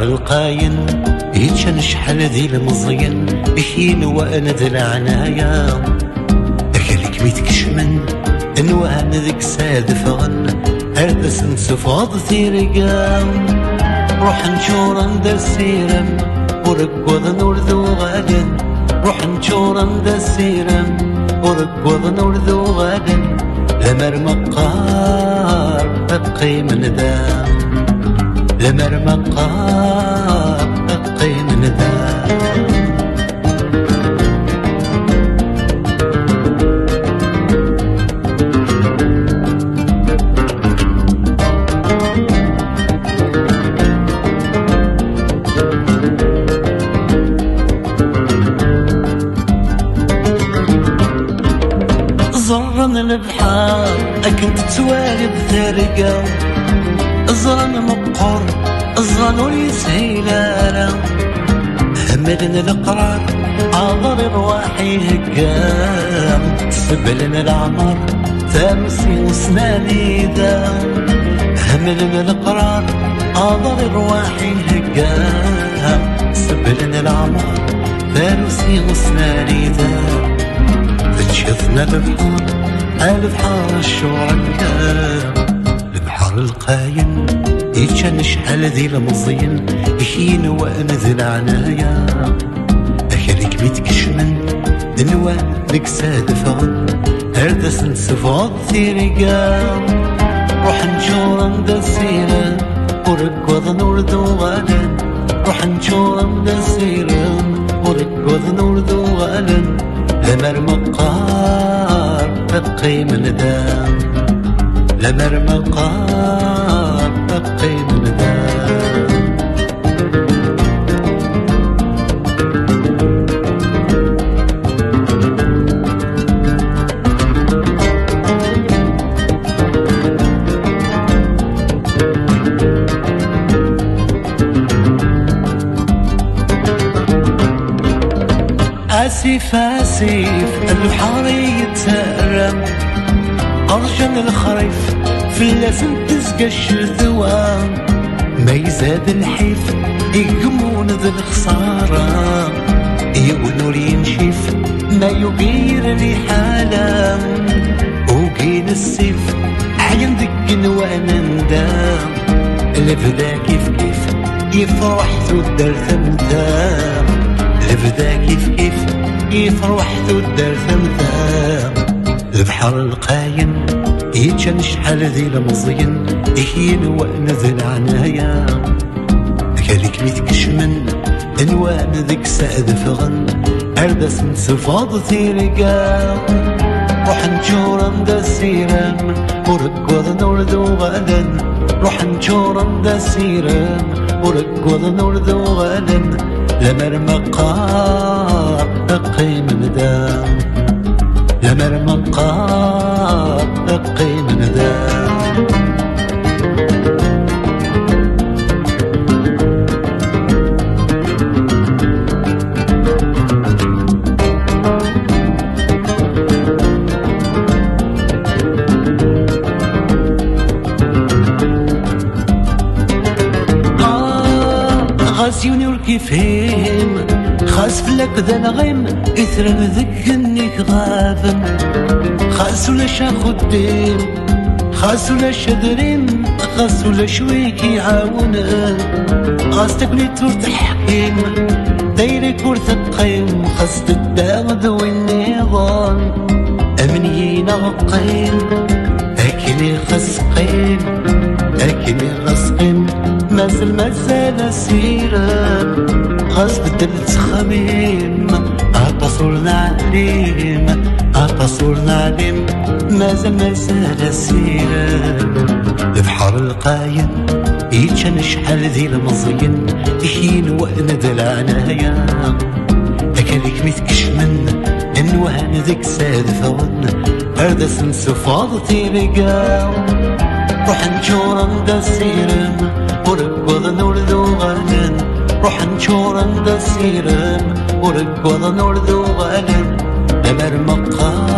القاين يتشن شحال ذي المزين بكين وانا دلعنايا اكلك ميتكشمن انوان ذيك ساد فغن هردس نسفاض ثيرقام روح نشور ندر سيرم ورقوض نور ذو غادن روح نشور ندر سيرم ورقوض نور ذو غادن لمر مقار تبقي من دام لمر مقار تبقي من دام زرن البحار أكنت توالي بثرقة زرن مقر زرن ويسهيلالا هملن القرار عضر رواحي هقام سبلن العمر تامسي وسناني دام هملن القرار عضر رواحي هقام سبلن العمر تامسي وسناني دام شفنا البحر البحر الشركة البحر القاين يتشن شحال ذي المزين يحين وانا ذي العنايا اخرك بيتكشمن دنوان لك ساد فغن هردس نسفاض ثيرقا روح نشور ندى السيرة ورقوض نور ذو غالن روح نشور ندى السيرة ورقوض نور ذو غالن لمر مقار تبقي من دام لمر مقار تبقي من دام آسف آسف البحر يتسرم أرجن الخريف في اللازم تسقى الشذوان ما يزاد الحيف يقمون ذي الخسارة يقولوا ينشف ما يغير لي حالا وقين السيف عين دق وانا ندام البدا كيف كيف يفرح ذو الدار ثمثام البدا كيف كيف يفرح ذو الدار ثمثام البحر القاين يتشن شحال ذي المزين يحين وانا ذي العنايا كذلك ميتكشمن انوان ذيك ساد فغن اردس نسفاض ثيرقا روح نشور ندى السيرام ورقوض نور ذو غالن روح نشور ندى السيرام ورقوض نور ذو غالن لمر مقار تبقي من دام لمر مقار تبقي من دام غاسيوني والكيفين خاس فلك ذا نغيم إثر ذك انك غابن خاس ولا خدين خاس ولا درين خاس ولا شويك يعاونن خاس تكوني تحكيم دايرك ورثقيم خاس تداغ والنظام أمنيين غقيم أكلي خسقيم أكلي غسقيم مازال سيرة غاز بدلت خميم عطصورنا عليم عطصورنا عليم مازال سيرة البحر القاين يتشن شحال ذي المزين يحين وانا ذا العنايا اكلك ميتكشمن الوهن ذيك ساد فون هردا سنسفاض تيرقاو روح نشور عند السيرم ورقوض نور ذو غالن روح نشور عند السيرم ورقوض نور ذو غالن دمر مقام